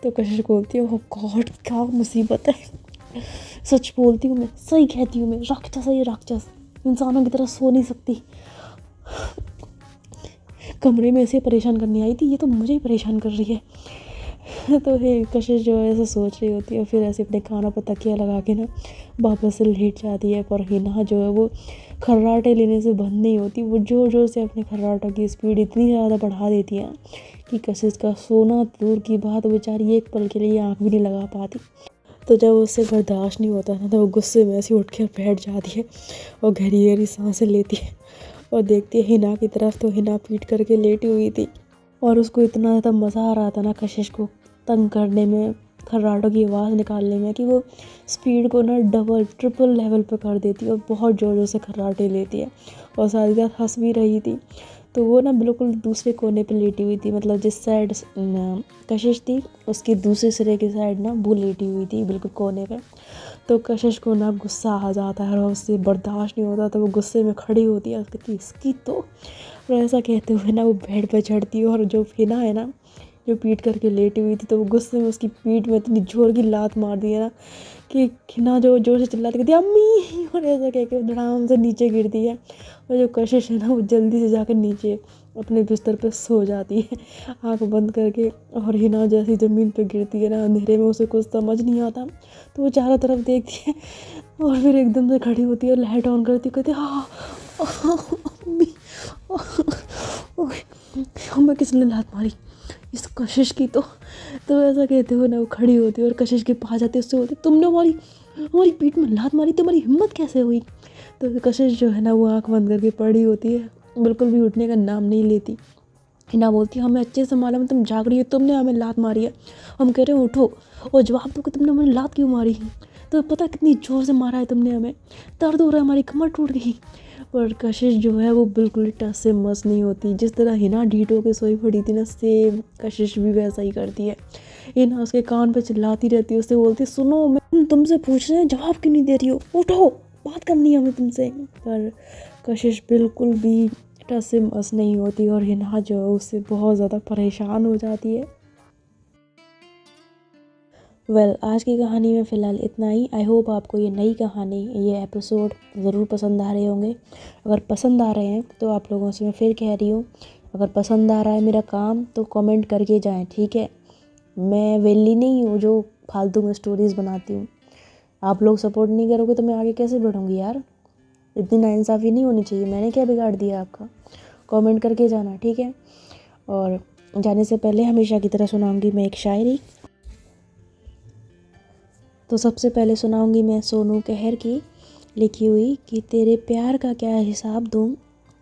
तो कशिश बोलती है ओह गॉड क्या मुसीबत है, सच बोलती हूँ मैं, सही कहती हूँ मैं, राक्षस है ये राक्षस, इंसानों की तरह सो नहीं सकती, कमरे में ऐसे परेशान करने आई थी, ये तो मुझे ही परेशान कर रही है। तो फिर कशिश जो है ऐसा सोच रही होती है, फिर ऐसे अपने कानों पर तकिया लगा के ना वापस से लेट जाती है। पर हिना जो है वो खर्राटे लेने से बंद नहीं होती, वो जोर जोर से अपने खर्राटों की स्पीड इतनी ज़्यादा बढ़ा देती है कि कशिश का सोना दूर की बात, बेचारी एक पल के लिए आँख भी नहीं लगा पाती। तो जब उससे बर्दाश्त नहीं होता ना तो वो गुस्से में ऐसे उठ कर बैठ जाती है और गहरी गहरी सांसें लेती है और देखती है हिना की तरफ। तो हिना पीट करके लेटी हुई थी और उसको इतना ज़्यादा मज़ा आ रहा था ना कशिश को तंग करने में, खर्राटों की आवाज़ निकालने में, कि वो स्पीड को ना डबल ट्रिपल लेवल पर कर देती है और बहुत ज़ोर ज़ोर से खर्राटे लेती है और साथ ही साथ हंस भी रही थी। तो वो ना बिल्कुल दूसरे कोने पे लेटी हुई थी, मतलब जिस साइड कशिश थी उसके दूसरे सिरे की साइड ना वो लेटी हुई थी बिल्कुल कोने पे। तो कशिश को ना गुस्सा आ जाता है और उससे बर्दाश्त नहीं होता, तो वो गुस्से में खड़ी होती है, कहती इसकी तो। और ऐसा कहते हुए ना वो बेड पे चढ़ती है और जो हिना है ना जो पीट करके लेटी हुई थी, तो वो गुस्से में उसकी पीठ में इतनी जोर की लात मार दी है ना कि हिना जो जोर से चिल्लाती कहती अम्मी, और ऐसा कह के धड़ाम से नीचे गिरती है। और जो कशिश है ना वो जल्दी से जाकर नीचे अपने बिस्तर पे सो जाती है आँख बंद करके। और हिना जैसी ज़मीन पे गिरती है ना अंधेरे में, उसे कुछ समझ नहीं आता, तो वो चारों तरफ देखती है और फिर एकदम से खड़ी होती है और लाइट ऑन करती है, कहती है हाँ अम्मी, हमें किसने लात मारी, इस कशिश की तो। ऐसा कहते हुए ना वो खड़ी होती है और कशिश के पास जाती है, उससे बोलती तुमने हमारी हमारी पीठ में लात मारी, तुम्हारी हिम्मत कैसे हुई। तो कशिश जो है ना वो आँख बंद करके पड़ी होती है, बिल्कुल भी उठने का नाम नहीं लेती। हिना बोलती है हमें अच्छे से मालूम है तुम जाग रही हो, तुमने हमें लात मारी है, हम कह रहे हो उठो और जवाब दो कि तुमने हमें लात क्यों मारी है। तो पता कितनी ज़ोर से मारा है तुमने, हमें दर्द हो रहा है, हमारी कमर टूट गई। पर कशिश जो है वो बिल्कुल टस से मस नहीं होती। जिस तरह हिना ढीठ होकर सोई पड़ी थी ना, सेम कशिश भी वैसा ही करती है। हिना उसके कान पे चिल्लाती रहती है, उससे बोलती सुनो मैं तुमसे पूछ रहे हैं जवाब क्यों नहीं दे रही हो, उठो बात करनी है हमें तुमसे। पर कशिश बिल्कुल भी टस से मस नहीं होती और हिना जो है उससे बहुत ज़्यादा परेशान हो जाती है। आज की कहानी में फ़िलहाल इतना ही। आई होप आपको ये नई कहानी, ये एपिसोड ज़रूर पसंद आ रहे होंगे। अगर पसंद आ रहे हैं तो आप लोगों से मैं फिर कह रही हूँ, अगर पसंद आ रहा है मेरा काम तो कमेंट करके जाएं, ठीक है। मैं वेली नहीं हूँ जो फालतू में स्टोरीज़ बनाती हूँ। आप लोग सपोर्ट नहीं करोगे तो मैं आगे कैसे बढ़ूँगी यार, इतनी नाइंसाफ़ी नहीं होनी चाहिए। मैंने क्या बिगाड़ दिया आपका, कमेंट करके जाना, ठीक है। और जाने से पहले हमेशा की तरह सुनाऊंगी मैं एक शायरी। तो सबसे पहले सुनाऊंगी मैं सोनू कहर की लिखी हुई कि तेरे प्यार का क्या हिसाब दूँ,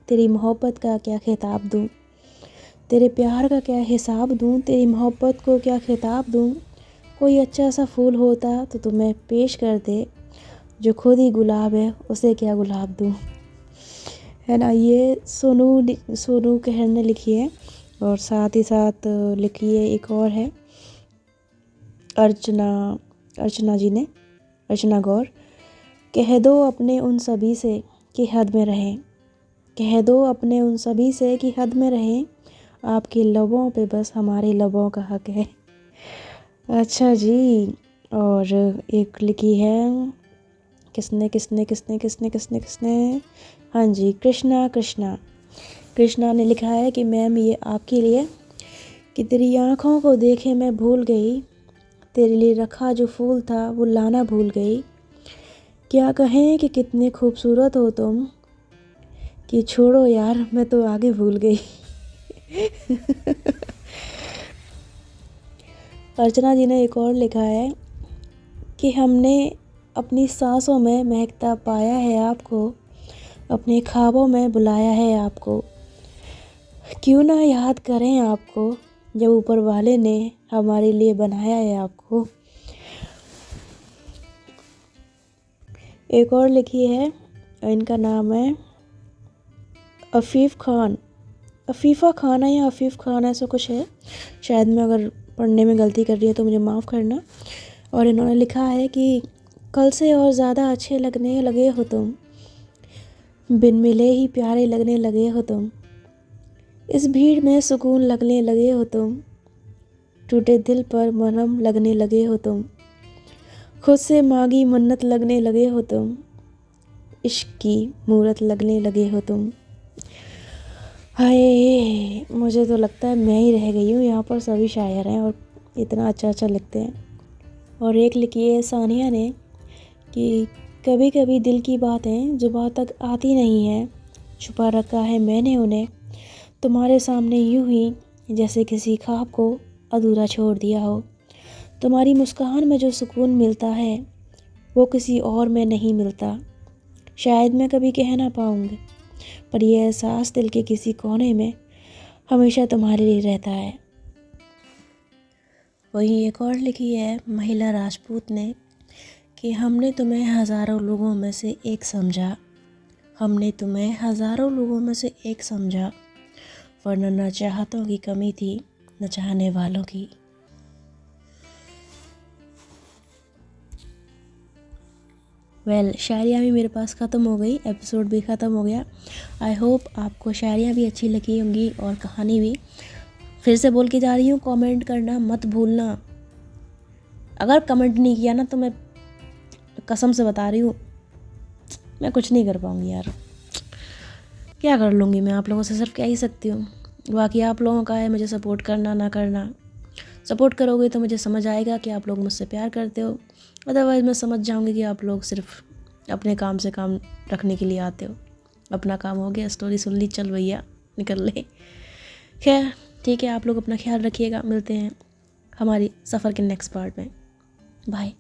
तेरी मोहब्बत का क्या खिताब दूँ, तेरे प्यार का क्या हिसाब दूँ, तेरी मोहब्बत को क्या खिताब दूँ। कोई अच्छा सा फूल होता तो तुम्हें पेश कर दे, जो खुद ही गुलाब है उसे क्या गुलाब दूँ। है ना, ये सोनू कहर ने लिखी है। और साथ ही साथ लिखी है एक और है अर्चना जी ने, रचना गौर। कह दो अपने उन सभी से कि हद में रहें, कह दो अपने उन सभी से कि हद में रहें, आपके लबों पे बस हमारे लबों का हक है। अच्छा जी। और एक लिखी है, किसने किसने किसने किसने किसने किसने हाँ जी, कृष्णा कृष्णा कृष्णा ने लिखा है कि मैम ये आपके लिए, कि तेरी आँखों को देखे मैं भूल गई, तेरे लिए रखा जो फूल था वो लाना भूल गई, क्या कहें कि कितने खूबसूरत हो तुम, कि छोड़ो यार मैं तो आगे भूल गई। अर्चना जी ने एक और लिखा है कि हमने अपनी सांसों में महकता पाया है आपको, अपने ख्वाबों में बुलाया है आपको, क्यों ना याद करें आपको, जब ऊपर वाले ने हमारे लिए बनाया है आपको। एक और लिखी है, इनका नाम है अफीफ़ खान, अफीफ़ा खान है या अफीफ़ खान ऐसा कुछ है, शायद मैं अगर पढ़ने में गलती कर रही है तो मुझे माफ़ करना। और इन्होंने लिखा है कि कल से और ज़्यादा अच्छे लगने लगे हो तुम, बिन मिले ही प्यारे लगने लगे हो तुम, इस भीड़ में सुकून लगने लगे हो तुम, टूटे दिल पर मरहम लगने लगे हो तुम, खुद से मांगी मन्नत लगने लगे हो तुम, इश्क की मूरत लगने लगे हो तुम। हाय, मुझे तो लगता है मैं ही रह गई हूँ यहाँ पर, सभी शायर हैं और इतना अच्छा अच्छा लिखते हैं। और एक लिखी है सानिया ने कि कभी कभी दिल की बातें जुबां तक आती नहीं हैं, छुपा रखा है मैंने उन्हें तुम्हारे सामने यूं ही, जैसे किसी ख्वाब को अधूरा छोड़ दिया हो, तुम्हारी मुस्कान में जो सुकून मिलता है वो किसी और में नहीं मिलता, शायद मैं कभी कह ना पाऊँगी, पर यह एहसास दिल के किसी कोने में हमेशा तुम्हारे लिए रहता है। वहीं एक और लिखी है महिला राजपूत ने कि हमने तुम्हें हज़ारों लोगों में से एक समझा, हमने तुम्हें हज़ारों लोगों में से एक समझा, वरना न चाहतों की कमी थी न चाहने वालों की। शायरियाँ भी मेरे पास ख़त्म हो गई, एपिसोड भी ख़त्म हो गया। आई होप आपको शायरियाँ भी अच्छी लगी होंगी और कहानी भी। फिर से बोल के जा रही हूँ, कमेंट करना मत भूलना, अगर कमेंट नहीं किया ना तो मैं कसम से बता रही हूँ मैं कुछ नहीं कर पाऊँगी यार, क्या कर लूँगी मैं, आप लोगों से सिर्फ कह ही सकती हूँ। बाकी आप लोगों का है मुझे सपोर्ट करना ना करना, सपोर्ट करोगे तो मुझे समझ आएगा कि आप लोग मुझसे प्यार करते हो, अदरवाइज़ मैं समझ जाऊँगी कि आप लोग सिर्फ अपने काम से काम रखने के लिए आते हो। अपना काम हो गया, स्टोरी सुन ली, चल भैया निकल ले। खैर ठीक है, आप लोग अपना ख्याल रखिएगा, मिलते हैं हमारी सफ़र के नेक्स्ट पार्ट में। बाय।